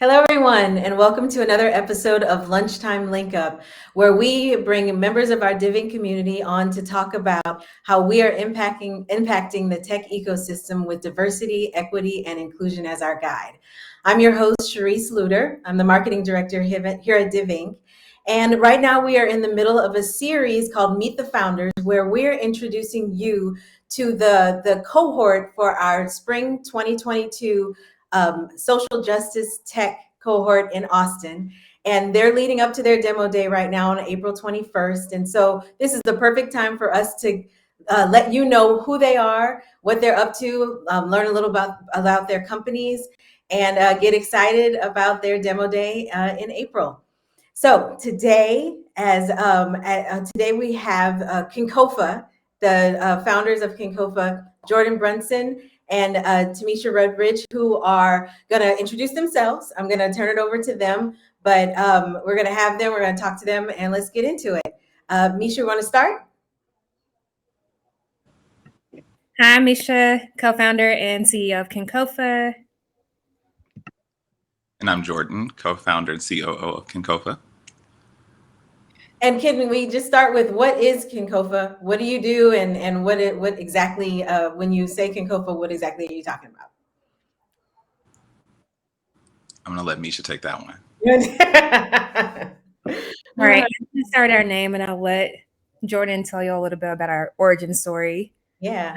Hello, everyone, and welcome to another episode of Lunchtime Linkup, where we bring members of our DivInc community on to talk about how we are impacting the tech ecosystem with diversity, equity, and inclusion as our guide. I'm your host, Sharice Luter. I'm the marketing director here at DivInc. And right now we are in the middle of a series called Meet the Founders, where we're introducing you to the cohort for our spring 2022 social justice tech cohort in Austin. And they're leading up to their demo day right now on April 21st. And so this is the perfect time for us to let you know who they are, what they're up to, learn a little about their companies, and get excited about their demo day in April. So today, today we have Kinkofa, the founders of Kinkofa, Jourdan Brunson and Tameshia Rudbridge, who are going to introduce themselves. I'm going to turn it over to them, but we're going to have them, we're going to talk to them, and let's get into it. Misha, want to start? Hi, I'm Misha, co-founder and CEO of Kinkofa. And I'm Jourdan, co-founder and COO of Kinkofa. And can we just start with what is Kinkofa? What do you do, and what exactly, when you say Kinkofa, what exactly are you talking about? I'm going to let Misha take that one. All right, I'm going to start our name, and I'll let Jourdan tell you a little bit about our origin story. Yeah.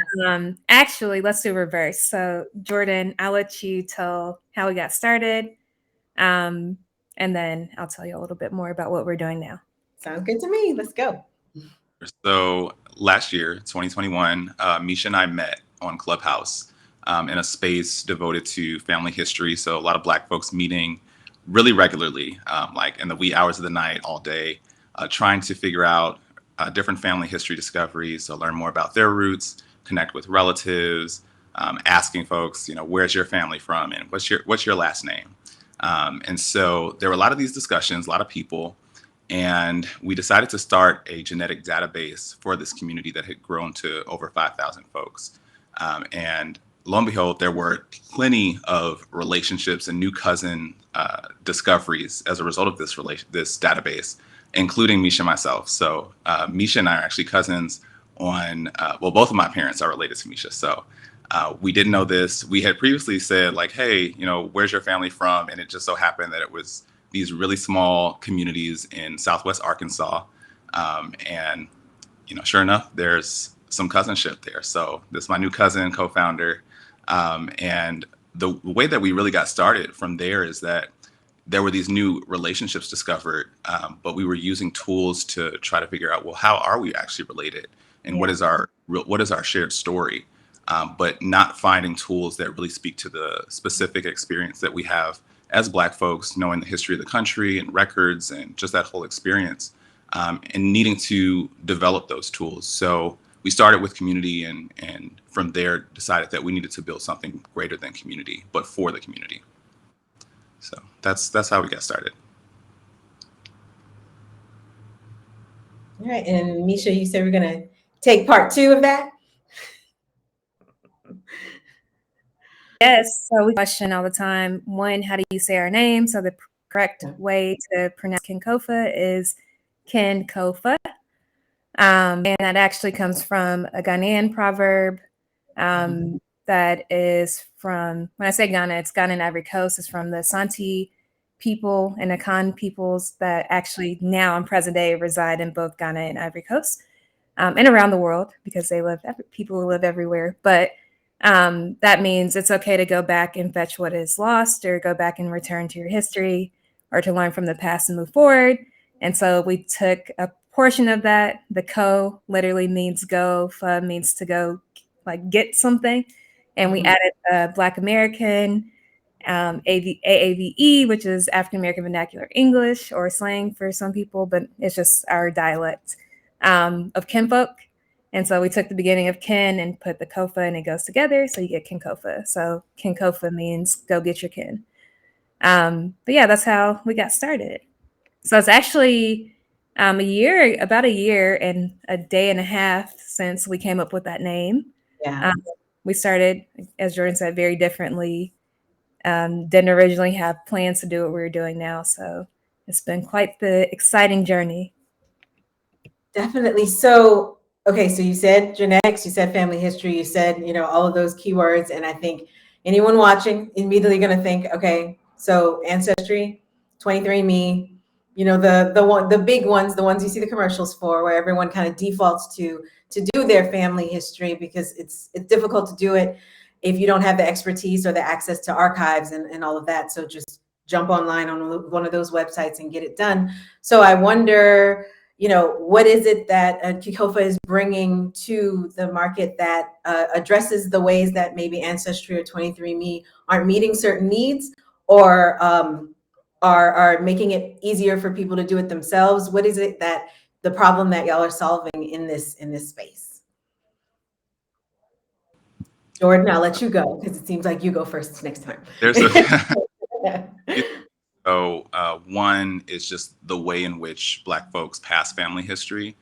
Actually, let's do reverse. So, Jourdan, I'll let you tell how we got started, and then I'll tell you a little bit more about what we're doing now. Sounds good to me. Let's go. So last year, 2021, Misha and I met on Clubhouse in a space devoted to family history. So a lot of Black folks meeting really regularly, like in the wee hours of the night, all day, trying to figure out different family history discoveries. So learn more about their roots, connect with relatives, asking folks, where's your family from and what's your last name? And so there were a lot of these discussions, a lot of people. And we decided to start a genetic database for this community that had grown to over 5,000 folks. And lo and behold, there were plenty of relationships and new cousin discoveries as a result of this database, including Misha and myself. So Misha and I are actually cousins on, both of my parents are related to Misha. So we didn't know this. We had previously said like, hey, where's your family from? And it just so happened that it was these really small communities in Southwest Arkansas. And, sure enough, there's some cousinship there. So this is my new cousin, co-founder. And the way that we really got started from there is that there were these new relationships discovered, but we were using tools to try to figure out, well, how are we actually related? And what is our shared story? But not finding tools that really speak to the specific experience that we have as Black folks, knowing the history of the country and records and just that whole experience, and needing to develop those tools. So we started with community and from there decided that we needed to build something greater than community, but for the community. So that's how we got started. All right, and Misha, you said we're going to take part 2 of that? Yes, so we question all the time. One, how do you say our name? So the correct way to pronounce Kinkofa is Kinkofa. And that actually comes from a Ghanaian proverb that is from, when I say Ghana, it's Ghana and Ivory Coast. It's from the Santi people and Akan peoples that actually now in present day reside in both Ghana and Ivory Coast and around the world because people live everywhere. But that means it's okay to go back and fetch what is lost or go back and return to your history or to learn from the past and move forward. And so we took a portion of that. The ko literally means go, fa means to go, like get something. And we added Black American, AAVE, which is African American Vernacular English or slang for some people, but it's just our dialect of kinfolk. And so we took the beginning of kin and put the kofa and it goes together. So you get Kinkofa. So Kinkofa means go get your kin. But yeah, that's how we got started. So it's actually about a year and a day and a half since we came up with that name. Yeah. We started, as Jourdan said, very differently. Didn't originally have plans to do what we're doing now. So it's been quite the exciting journey. Definitely. So, okay, so you said genetics, you said family history, you said, all of those keywords. And I think anyone watching immediately going to think, okay, so Ancestry, 23andMe, the big ones, the ones you see the commercials for, where everyone kind of defaults to do their family history, because it's difficult to do it if you don't have the expertise or the access to archives and all of that. So just jump online on one of those websites and get it done. So I wonder, what is it that kinkofa is bringing to the market that addresses the ways that maybe Ancestry or 23andMe aren't meeting certain needs, or are making it easier for people to do it themselves? What is it that the problem that y'all are solving in this space? Jourdan, I'll let you go, because it seems like you go first next time. So one is just the way in which Black folks pass family history.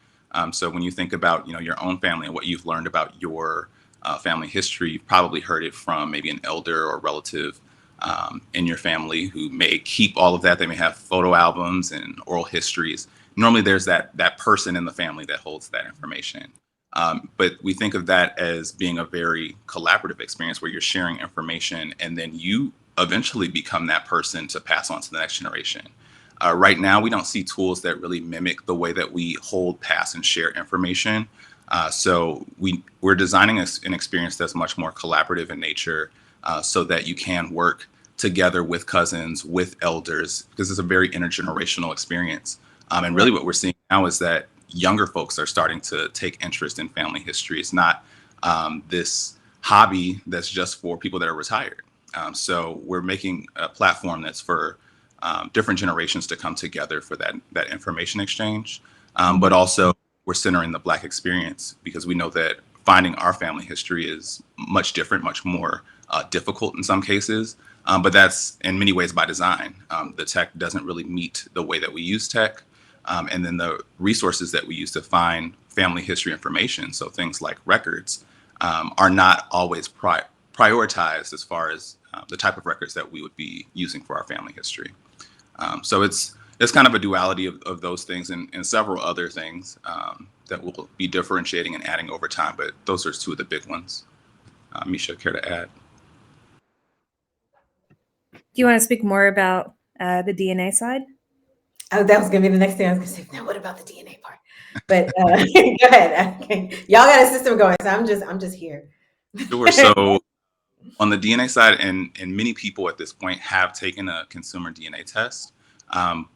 So when you think about, your own family and what you've learned about your family history, you've probably heard it from maybe an elder or relative in your family who may keep all of that. They may have photo albums and oral histories. Normally there's that person in the family that holds that information. But we think of that as being a very collaborative experience where you're sharing information and then you eventually become that person to pass on to the next generation. Right now, we don't see tools that really mimic the way that we hold, pass, and share information. So we're designing an experience that's much more collaborative in nature, so that you can work together with cousins, with elders, because it's a very intergenerational experience. And really what we're seeing now is that younger folks are starting to take interest in family history. It's not this hobby that's just for people that are retired. So we're making a platform that's for different generations to come together for that information exchange. But also we're centering the Black experience, because we know that finding our family history is much different, much more difficult in some cases. But that's in many ways by design. The tech doesn't really meet the way that we use tech. And then the resources that we use to find family history information, so things like records, are not always prioritized as far as the type of records that we would be using for our family history. So it's kind of a duality of those things and several other things that we'll be differentiating and adding over time, but those are two of the big ones. Misha, care to add? Do you want to speak more about the DNA side? Oh, that was going to be the next thing I was going to say. Now, what about the DNA part? But go ahead. Okay. Y'all got a system going, so I'm just here. Sure. So on the DNA side, and many people at this point have taken a consumer DNA test,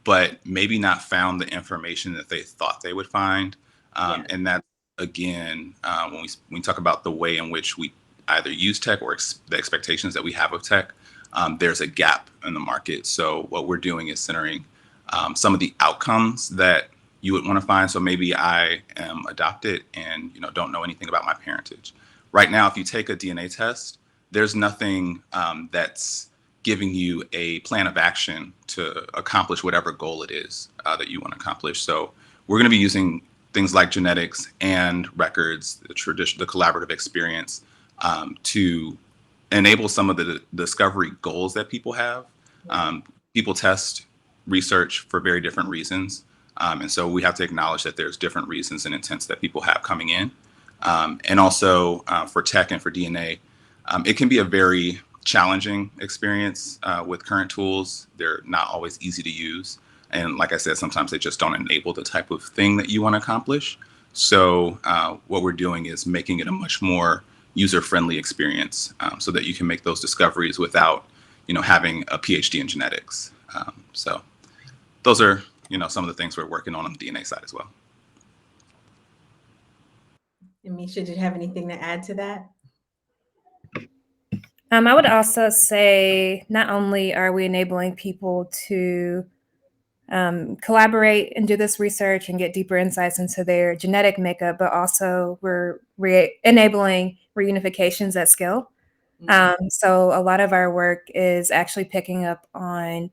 but maybe not found the information that they thought they would find. And that, again, when we talk about the way in which we either use tech or the expectations that we have of tech, there's a gap in the market. So what we're doing is centering some of the outcomes that you would want to find. So maybe I am adopted and don't know anything about my parentage. Right now, if you take a DNA test, there's nothing that's giving you a plan of action to accomplish whatever goal it is that you want to accomplish. So we're going to be using things like genetics and records, the collaborative experience, to enable some of the discovery goals that people have. People test research for very different reasons. And so we have to acknowledge that there's different reasons and intents that people have coming in. And also for tech and for DNA, it can be a very challenging experience with current tools. They're not always easy to use. And like I said, sometimes they just don't enable the type of thing that you want to accomplish. So what we're doing is making it a much more user-friendly experience so that you can make those discoveries without, having a PhD in genetics. So those are, some of the things we're working on the DNA side as well. And Misha, did you have anything to add to that? I would also say not only are we enabling people to collaborate and do this research and get deeper insights into their genetic makeup, but also we're enabling reunifications at scale. So a lot of our work is actually picking up on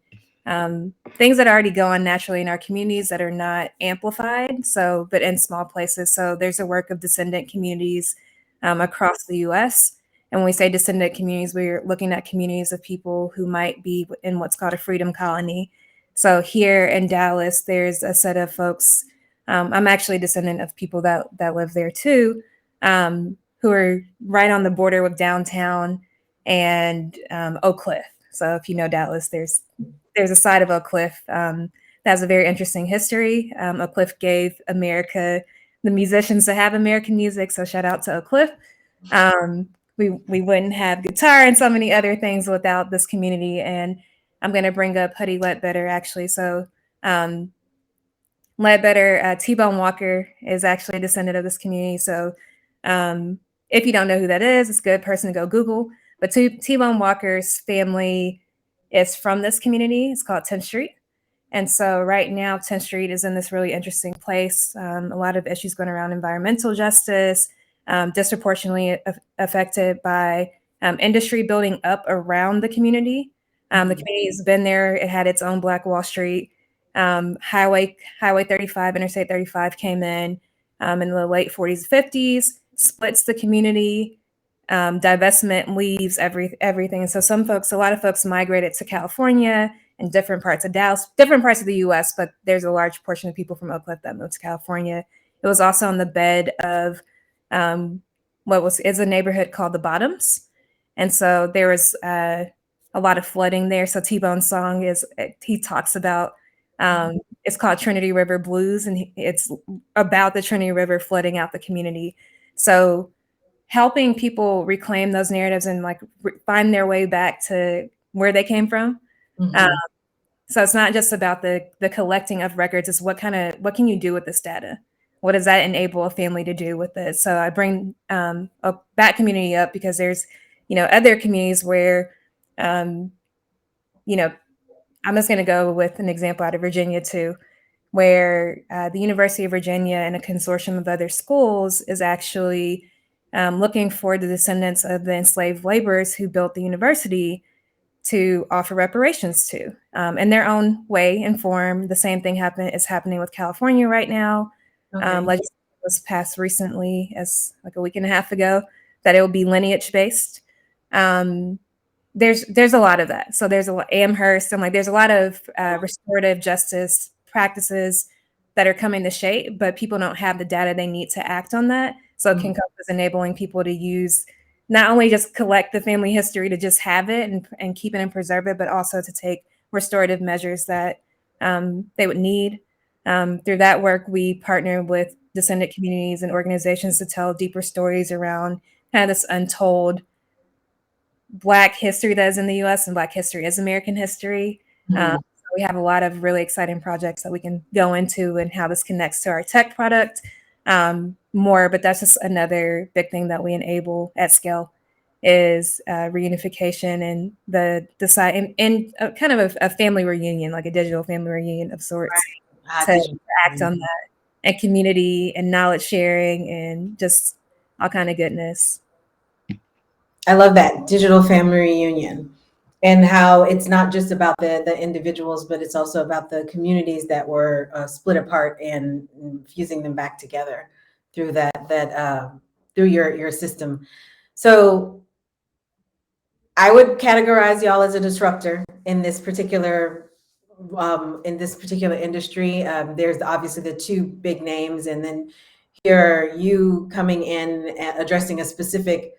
things that already go on naturally in our communities that are not amplified, but in small places. So there's a work of descendant communities across the US. And when we say descendant communities, we're looking at communities of people who might be in what's called a freedom colony. So here in Dallas, there's a set of folks. I'm actually a descendant of people that live there too, who are right on the border with downtown and Oak Cliff. So if you know Dallas, there's a side of Oak Cliff that has a very interesting history. Oak Cliff gave America the musicians to have American music. So shout out to Oak Cliff. We wouldn't have guitar and so many other things without this community. And I'm going to bring up Huddy Ledbetter, actually. So Ledbetter, T-Bone Walker is actually a descendant of this community. So if you don't know who that is, it's a good person to go Google. But T-Bone Walker's family is from this community. It's called 10th Street. And so right now, 10th Street is in this really interesting place. A lot of issues going around environmental justice, disproportionately affected by industry building up around the community. The community has been there. It had its own Black Wall Street. Highway 35, Interstate 35 came in the late 40s, 50s, splits the community. Divestment leaves everything. And so a lot of folks migrated to California and different parts of Dallas, different parts of the US, but there's a large portion of people from Oak Cliff that moved to California. It was also on the bed of is a neighborhood called the Bottoms. And so there was a lot of flooding there. So T-Bone's song he talks about, it's called Trinity River Blues, and it's about the Trinity River flooding out the community. So helping people reclaim those narratives and find their way back to where they came from. So it's not just about the collecting of records. It's what can you do with this data? What does that enable a family to do with it? So I bring that community up because there's, other communities where, I'm just going to go with an example out of Virginia too, where the University of Virginia and a consortium of other schools is actually looking for the descendants of the enslaved laborers who built the university to offer reparations to, in their own way and form. The same thing is happening with California right now. Legislation was passed recently, as like a week and a half ago, that it will be lineage based. There's a lot of that. So there's Amherst, and there's a lot of restorative justice practices that are coming to shape, but people don't have the data they need to act on that. So kinkofa is enabling people to use, not only just collect the family history to just have it and keep it and preserve it, but also to take restorative measures that they would need. Through that work, we partner with descendant communities and organizations to tell deeper stories around kind of this untold Black history that is in the US, and Black history is American history. So we have a lot of really exciting projects that we can go into and how this connects to our tech product more, but that's just another big thing that we enable at scale is reunification and and kind of a family reunion, like a digital family reunion of sorts, to act on that, and community and knowledge sharing and just all kind of goodness. I love that digital family reunion, and how it's not just about the individuals, but it's also about the communities that were split apart and fusing them back together through through your system. So I would categorize y'all as a disruptor in this particular industry. There's obviously the two big names, and then here you coming in and addressing a specific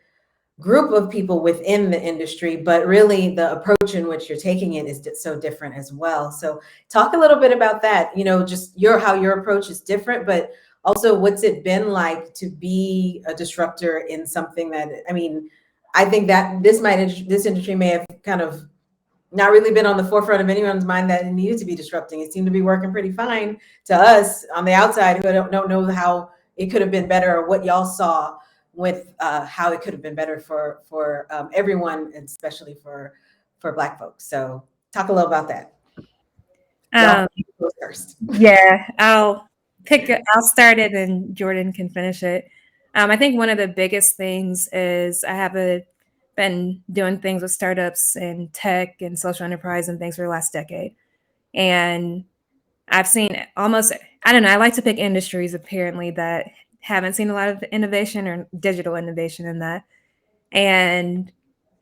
group of people within the industry, but really the approach in which you're taking it is so different as well. So talk a little bit about that, just how your approach is different, but also what's it been like to be a disruptor in something that, I think that this industry may have kind of not really been on the forefront of anyone's mind that it needed to be disrupting. It seemed to be working pretty fine to us on the outside who don't know how it could have been better, or what y'all saw with how it could have been better for everyone, and especially for Black folks. So talk a little about that. First. Yeah, I'll start it and Jourdan can finish it. I think one of the biggest things is I have been doing things with startups and tech and social enterprise and things for the last decade. And I've seen I like to pick industries apparently that haven't seen a lot of innovation or digital innovation in that. and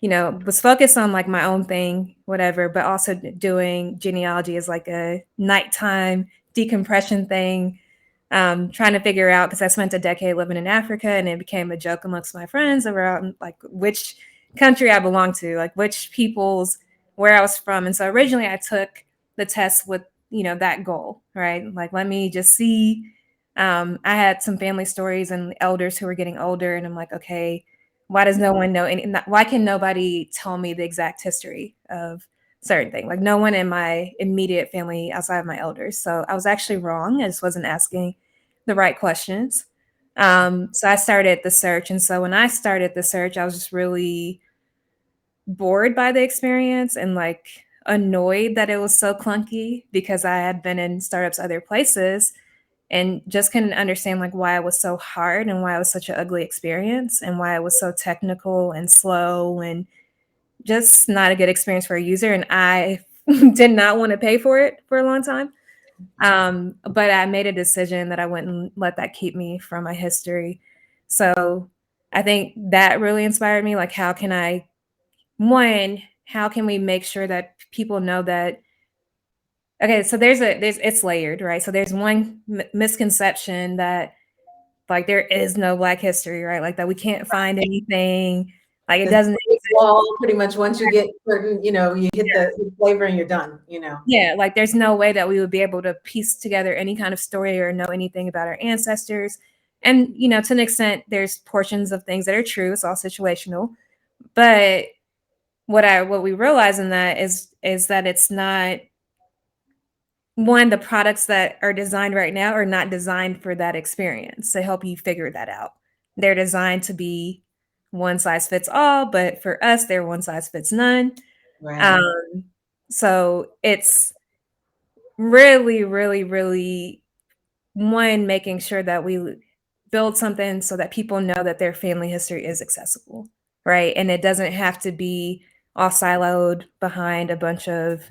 was focused on like my own thing, whatever, but also doing genealogy as like a nighttime decompression thing. Trying to figure out, because I spent a decade living in Africa, and it became a joke amongst my friends around like which country I belonged to, like which people's, where I was from. And so originally I took the test with, that goal, right? Like, let me just see. I had some family stories and elders who were getting older, and I'm like, okay, why does no one know any, why can nobody tell me the exact history of certain thing? Like no one in my immediate family outside of my elders. So I was actually wrong. I just wasn't asking the right questions. So I started the search. And so when I started the search, I was just really bored by the experience and like annoyed that it was so clunky, because I had been in startups other places and just couldn't understand like why it was so hard and why it was such an ugly experience and why it was so technical and slow and just not a good experience for a user. And I did not want to pay for it for a long time. But I made a decision that I wouldn't let that keep me from my history. So I think that really inspired me. Like, how can we make sure that people know that, okay, so it's layered, right? So there's one misconception that like there is no Black history, right? Like that we can't find anything, like it doesn't exist. Well, pretty much once you get certain, you hit the flavor and you're done, Yeah, like there's no way that we would be able to piece together any kind of story or know anything about our ancestors. And, to an extent, there's portions of things that are true. It's all situational. But what we realize in that is that it's not, one, the products that are designed right now are not designed for that experience to help you figure that out. They're designed to be one size fits all, but for us, they're one size fits none. Right. So it's really, really, really, one, making sure that we build something so that people know that their family history is accessible, right? And it doesn't have to be all siloed behind a bunch of,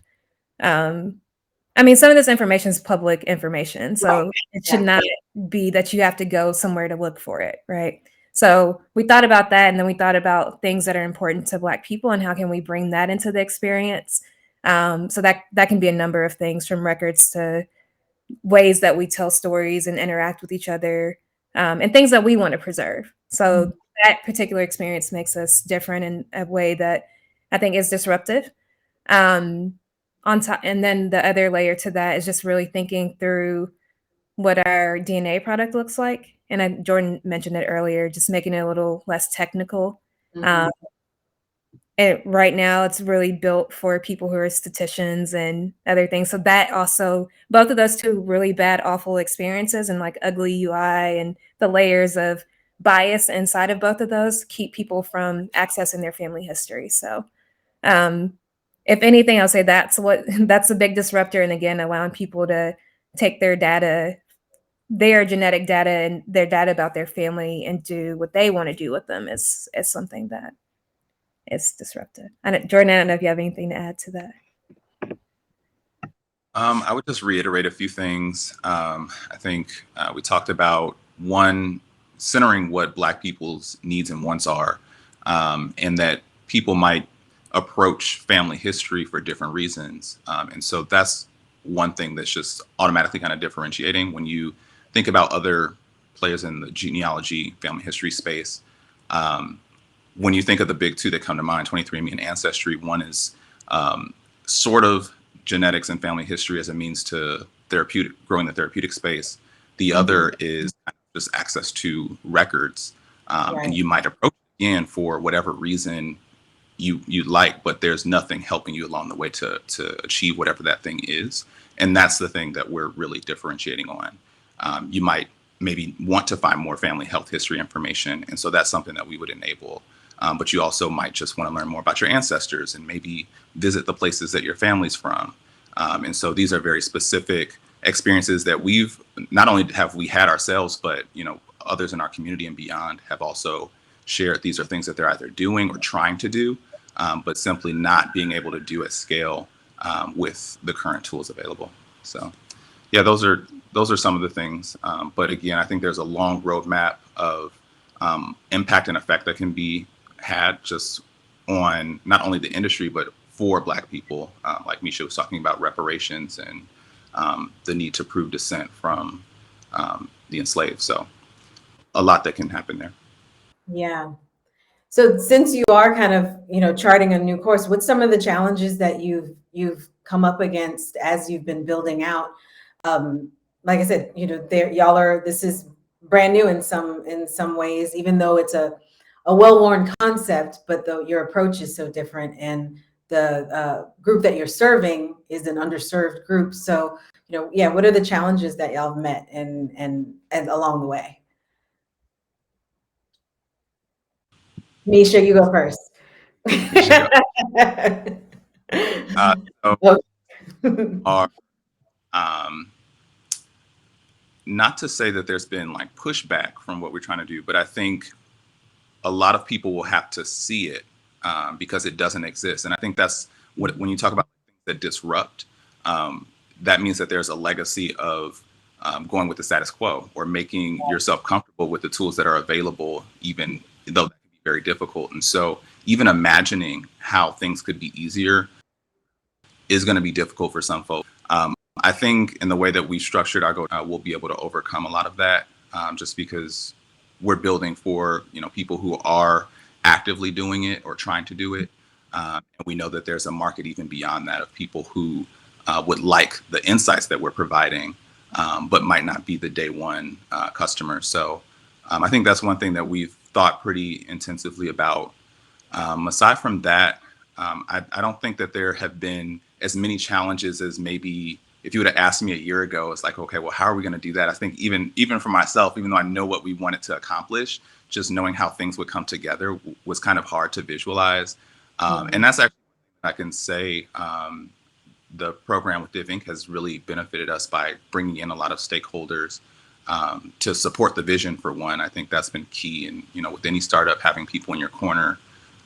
some of this information is public information, so Right. it should not be that you have to go somewhere to look for it, right? So we thought about that, and then we thought about things that are important to Black people and how can we bring that into the experience. So that can be a number of things, from records to ways that we tell stories and interact with each other, and things that we want to preserve. So that particular experience makes us different in a way that I think is disruptive. On top, and then the other layer to that is just really thinking through what our DNA product looks like. And Jourdan mentioned it earlier, just making it a little less technical. Right now, it's really built for people who are statisticians and other things. So that also, both of those two really bad, awful experiences and like ugly UI and the layers of bias inside of both of those keep people from accessing their family history. So if anything, I'll say that's a big disruptor. And again, allowing people to take their data, their genetic data and their data about their family, and do what they want to do with them is something that is disruptive. Jourdan, I don't know if you have anything to add to that. I would just reiterate a few things. I think we talked about, one, centering what Black people's needs and wants are, and that people might approach family history for different reasons. And so that's one thing that's just automatically kind of differentiating when you think about other players in the genealogy family history space. When you think of the big two that come to mind, 23andMe and Ancestry, one is sort of genetics and family history as a means to growing the therapeutic space. The other is just access to records. And you might approach it again for whatever reason you like, but there's nothing helping you along the way to achieve whatever that thing is. And that's the thing that we're really differentiating on. You might maybe want to find more family health history information. And so that's something that we would enable. But you also might just want to learn more about your ancestors and maybe visit the places that your family's from. And so these are very specific experiences that not only have we had ourselves, but others in our community and beyond have also shared. These are things that they're either doing or trying to do, but simply not being able to do at scale with the current tools available. So yeah, those are some of the things. But again, I think there's a long roadmap of impact and effect that can be had just on not only the industry, but for Black people. Like Misha was talking about reparations and the need to prove descent from the enslaved. So a lot that can happen there. Yeah. So since you are kind of, charting a new course, what's some of the challenges that you've come up against as you've been building out? Like I said, this is brand new in some ways, even though it's a well-worn concept, but your approach is so different, and the group that you're serving is an underserved group. So, what are the challenges that y'all have met and along the way? Misha, you go first. So are, not to say that there's been like pushback from what we're trying to do, but I think a lot of people will have to see it because it doesn't exist. And I think that's when you talk about things that disrupt, that means that there's a legacy of going with the status quo or making yourself comfortable with the tools that are available, even though that can be very difficult. And so even imagining how things could be easier is going to be difficult for some folks. I think in the way that we structured our we'll be able to overcome a lot of that just because we're building for people who are actively doing it or trying to do it. And we know that there's a market even beyond that of people who would like the insights that we're providing, but might not be the day one customer. So I think that's one thing that we've thought pretty intensively about. Aside from that, I don't think that there have been as many challenges as maybe if you would have asked me a year ago. It's like, okay, well, how are we going to do that? I think even for myself, even though I know what we wanted to accomplish, just knowing how things would come together was kind of hard to visualize. And that's actually, I can say, the program with DivInc has really benefited us by bringing in a lot of stakeholders to support the vision. For one, I think that's been key. And with any startup, having people in your corner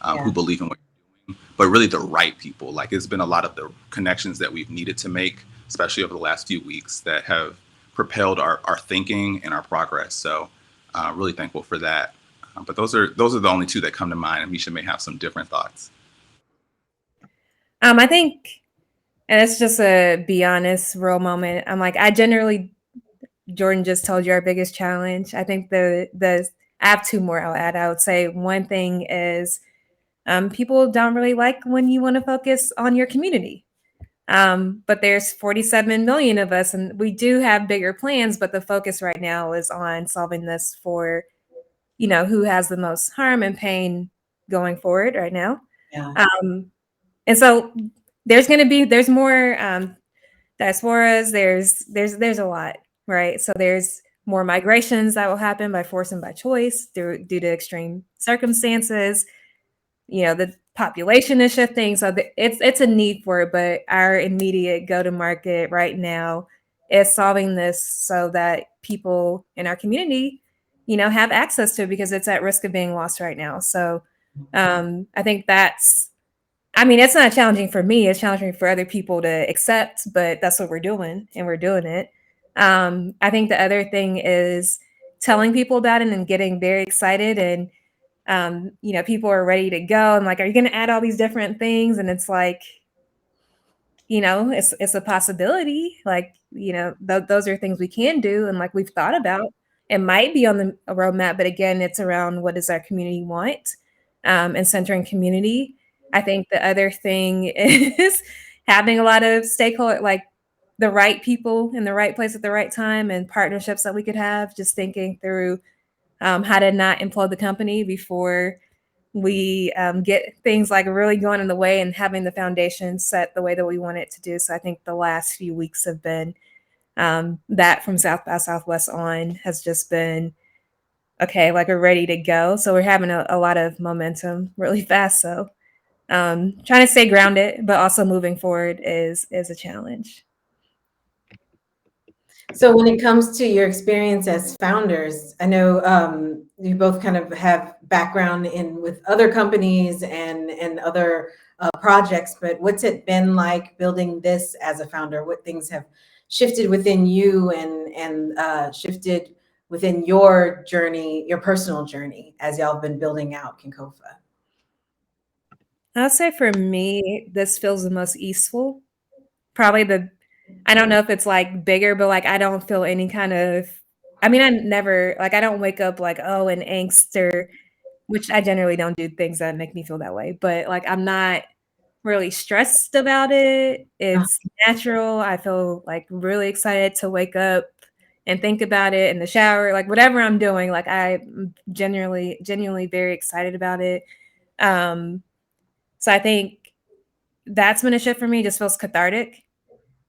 who believe in what you're doing, but really the right people. Like, it's been a lot of the connections that we've needed to make, especially over the last few weeks, that have propelled our thinking and our progress. So really thankful for that. But those are the only two that come to mind. And Misha may have some different thoughts. I think, and it's just a be honest, real moment. I generally, Jourdan just told you our biggest challenge. I think I have two more I'll add. I would say one thing is people don't really like when you want to focus on your community. But there's 47 million of us, and we do have bigger plans, but the focus right now is on solving this for, who has the most harm and pain going forward right now. Yeah. And so there's more diasporas, there's a lot, right? So there's more migrations that will happen by force and by choice due to extreme circumstances. The population is shifting, so it's a need for it. But our immediate go-to-market right now is solving this so that people in our community, have access to it, because it's at risk of being lost right now. So I think it's not challenging for me, it's challenging for other people to accept, but that's what we're doing, and we're doing it. I think the other thing is telling people about it and getting very excited, and people are ready to go. And like, are you going to add all these different things? And it's like, it's a possibility. Like, those are things we can do. And like, we've thought about, it might be on the roadmap, but again, it's around what does our community want, and centering community. I think the other thing is having a lot of stakeholder, like the right people in the right place at the right time, and partnerships that we could have, just thinking through how to not implode the company before we get things like really going in the way, and having the foundation set the way that we want it to do. So I think the last few weeks have been that from South by Southwest on has just been, okay, like we're ready to go. So we're having a lot of momentum really fast. So trying to stay grounded, but also moving forward is a challenge. So when it comes to your experience as founders, I know you both kind of have background with other companies and other projects, but what's it been like building this as a founder? What things have shifted within you and shifted within your journey, your personal journey, as y'all have been building out kinkofa? I'll say for me, this feels the most easeful. Probably I don't know if it's like bigger, but like I don't feel any kind of, I mean, I never, like, I don't wake up like, oh, in angst or, which I generally don't do things that make me feel that way, but like I'm not really stressed about it. It's natural. I feel like really excited to wake up and think about it in the shower, like whatever I'm doing, like I'm genuinely very excited about it. Um, so I think that's been a shift for me. Just feels cathartic.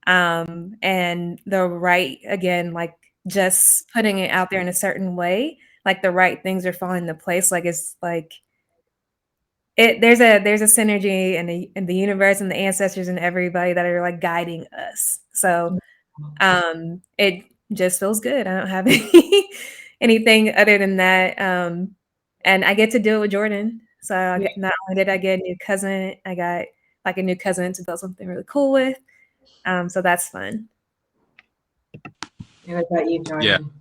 And the right, again, like just putting it out there in a certain way, like the right things are falling into place. Like it's like there's a synergy in the universe and the ancestors and everybody that are like guiding us. So it just feels good. I don't have anything other than that. And I get to do it with Jourdan. So not only did I get a new cousin, I got like a new cousin to build something really cool with. So that's fun. And what about you, Jourdan?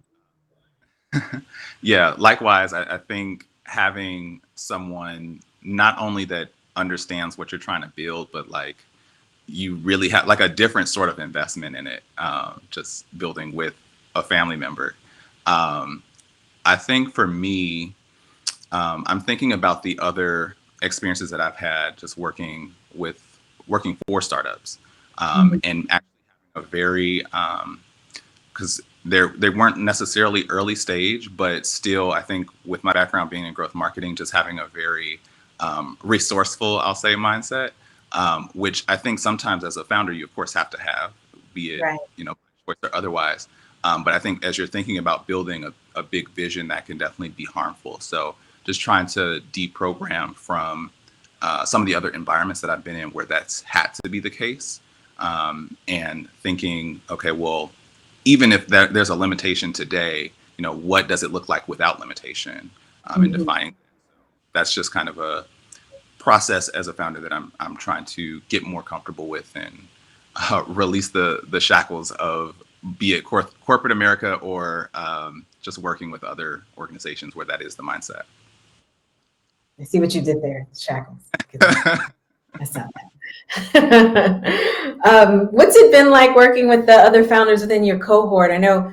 Yeah, likewise, I think having someone not only that understands what you're trying to build, but like you really have like a different sort of investment in it, just building with a family member. Um, I think for me, I'm thinking about the other experiences that I've had just working for startups, and actually having a very because they weren't necessarily early stage, but still, I think with my background being in growth marketing, just having a very resourceful, I'll say, mindset, which I think sometimes as a founder, you of course have to have, be it Right. choice or otherwise. But I think as you're thinking about building a big vision, that can definitely be harmful. So just trying to deprogram from some of the other environments that I've been in where that's had to be the case, and thinking, okay, well, even if there's a limitation today, what does it look like without limitation, and defining. That's just kind of a process as a founder that I'm trying to get more comfortable with and release the shackles of, be it corporate America or just working with other organizations where that is the mindset. I see what you did there, shackles. I saw that. What's it been like working with the other founders within your cohort? I know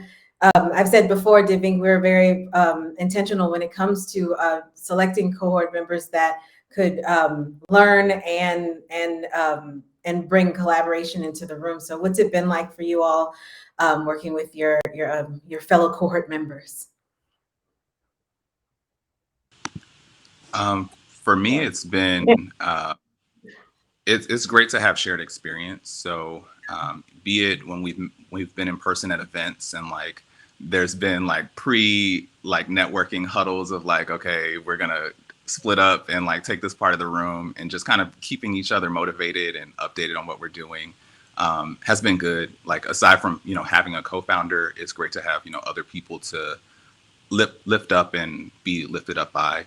I've said before, DivInc, we're very intentional when it comes to selecting cohort members that could learn and bring collaboration into the room. So, what's it been like for you all working with your fellow cohort members? For me, it's been it's great to have shared experience. So be it when we've been in person at events and like there's been like networking huddles of like, okay, we're gonna split up and like take this part of the room, and just kind of keeping each other motivated and updated on what we're doing has been good. Like aside from having a co-founder, it's great to have other people to lift up and be lifted up by.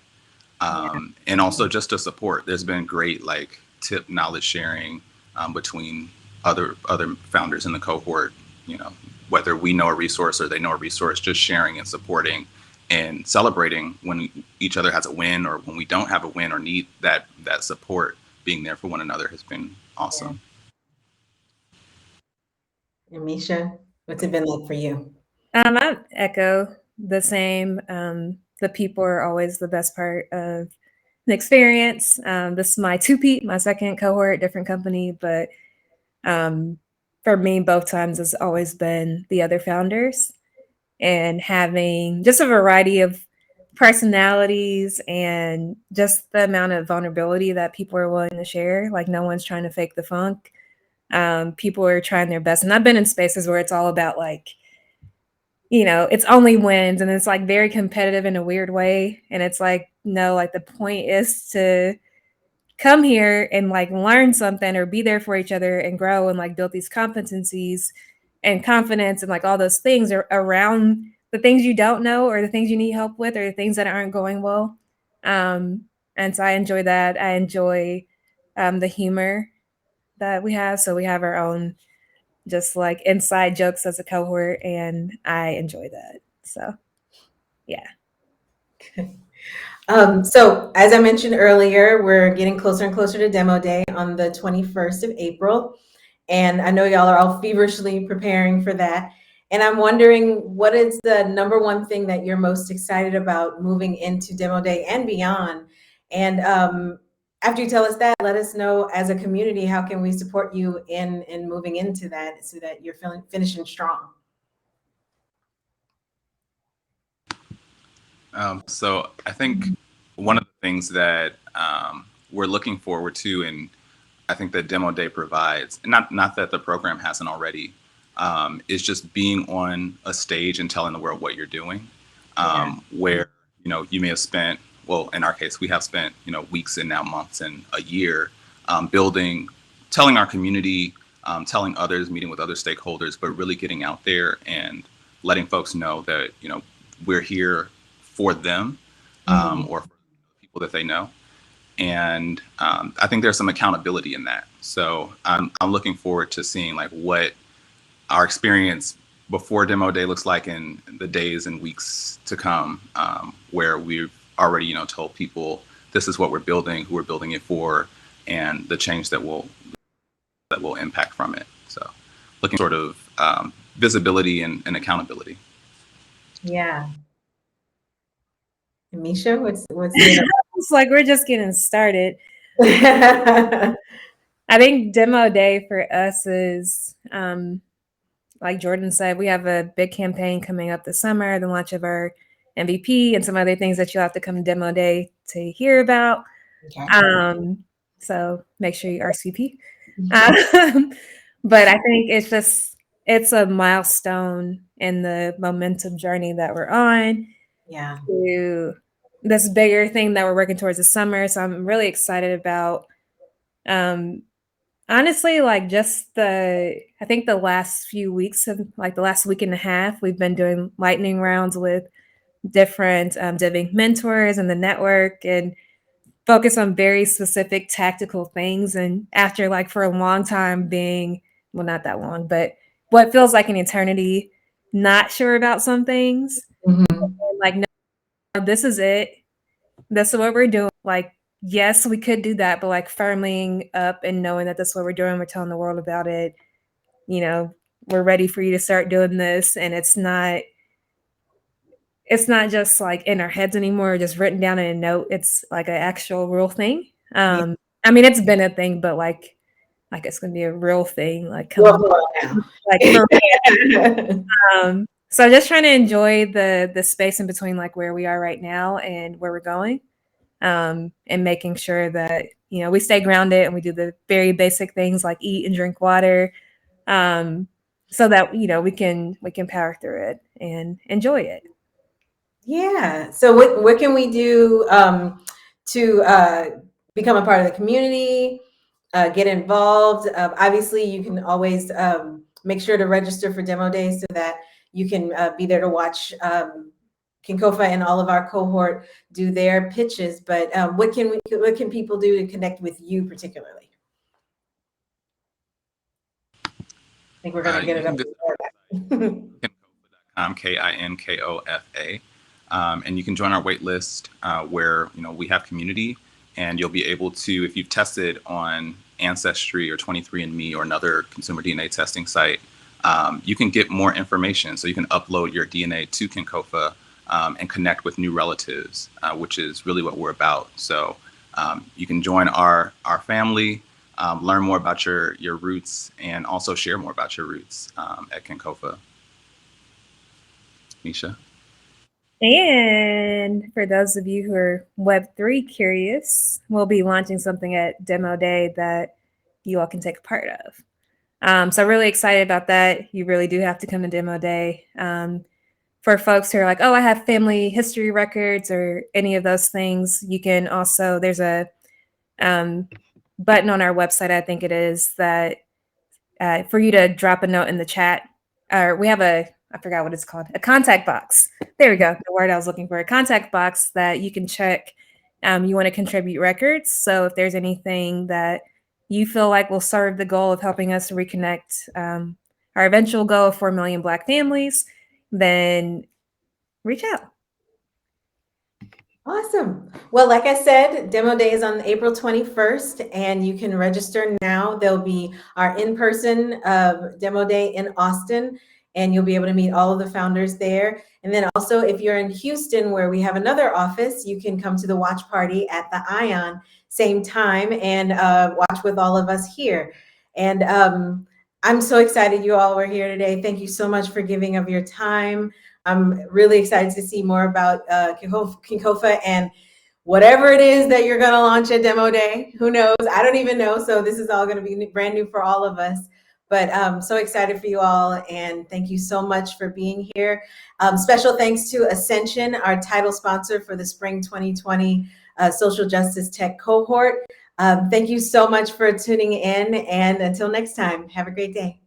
And also just to support. There's been great like tip knowledge sharing between other founders in the cohort. Whether we know a resource or they know a resource, just sharing and supporting and celebrating when each other has a win, or when we don't have a win or need that support. Being there for one another has been awesome. And Misha, what's it been like for you? I echo the same. The people are always the best part of the experience. This is my two-peat, my second cohort, different company, but for me, both times has always been the other founders, and having just a variety of personalities and just the amount of vulnerability that people are willing to share. Like no one's trying to fake the funk. People are trying their best. And I've been in spaces where it's all about like, it's only wins, and it's like very competitive in a weird way. And it's like, no, like the point is to come here and like learn something or be there for each other and grow and like build these competencies and confidence and like all those things are around the things you don't know or the things you need help with or the things that aren't going well. And so I enjoy that. I enjoy the humor that we have. So we have our own just like inside jokes as a cohort, and I enjoy that. So yeah. So as I mentioned earlier, we're getting closer and closer to demo day on the 21st of April. And I know y'all are all feverishly preparing for that. And I'm wondering, what is the number one thing that you're most excited about moving into demo day and beyond? And after you tell us that, let us know as a community, how can we support you in moving into that so that you're finishing strong? So I think one of the things that we're looking forward to, and I think that Demo Day provides, and not that the program hasn't already, is just being on a stage and telling the world what you're doing. Where you may have spent, well, in our case, we have spent weeks and now months and a year building, telling our community, telling others, meeting with other stakeholders, but really getting out there and letting folks know that we're here for them, or for people that they know. And I think there's some accountability in that. So I'm looking forward to seeing like what our experience before demo day looks like in the days and weeks to come, where we've already told people this is what we're building, who we're building it for, and the change that will impact from it. So looking sort of visibility and accountability. Yeah. Misha, what's your It's like we're just getting started. I think demo day for us is, like Jourdan said, we have a big campaign coming up this summer, the launch of our MVP and some other things that you'll have to come demo day to hear about. Okay. So make sure you RSVP. But I think it's a milestone in the momentum journey that we're on Yeah. to this bigger thing that we're working towards this summer. So I'm really excited about, honestly, like I think the last few weeks of like the last week and a half, we've been doing lightning rounds with different DivInc mentors and the network and focus on very specific tactical things. And after like for a long time being, well, not that long, but what feels like an eternity, not sure about some things, like, no, this is it. This is what we're doing. Like, yes, we could do that, but like firming up and knowing that that's what we're doing, we're telling the world about it. We're ready for you to start doing this. And it's not just like in our heads anymore, just written down in a note. It's like an actual real thing. Yeah. I mean, it's been a thing, but like it's gonna be a real thing, like Well, coming now. like for so just trying to enjoy the space in between like where we are right now and where we're going. And making sure that we stay grounded and we do the very basic things like eat and drink water, so that we can power through it and enjoy it. Yeah. So what can we do to become a part of the community, get involved? Obviously, you can always make sure to register for demo day so that you can be there to watch kinkofa and all of our cohort do their pitches. But what can people do to connect with you particularly? I think we're gonna get it up. Kinkofa.com, KINKOFA. And you can join our wait list, where we have community, and you'll be able to, if you've tested on Ancestry or 23andMe or another consumer DNA testing site, you can get more information. So you can upload your DNA to Kinkofa and connect with new relatives, which is really what we're about. So you can join our family, learn more about your roots, and also share more about your roots at Kinkofa. Misha? And for those of you who are Web3 curious, we'll be launching something at Demo Day that you all can take a part of. So really excited about that. You really do have to come to Demo Day. For folks who are like, oh, I have family history records or any of those things, you can also, there's a button on our website, I think it is, that for you to drop a note in the chat. We have I forgot what it's called, a contact box. There we go, the word I was looking for, a contact box that you can check. You want to contribute records. So if there's anything that you feel like will serve the goal of helping us reconnect our eventual goal of 4 million Black families, then reach out. Awesome. Well, like I said, demo day is on April 21st, and you can register now. There'll be our in-person demo day in Austin, and you'll be able to meet all of the founders there. And then also, if you're in Houston, where we have another office, you can come to the watch party at the Ion, same time, and watch with all of us here. And I'm so excited you all were here today. Thank you so much for giving of your time. I'm really excited to see more about kinkofa and whatever it is that you're going to launch at Demo Day. Who knows? I don't even know. So this is all going to be brand new for all of us. But I'm so excited for you all. And thank you so much for being here. Special thanks to Ascension, our title sponsor for the Spring 2020 Social Justice Tech Cohort. Thank you so much for tuning in. And until next time, have a great day.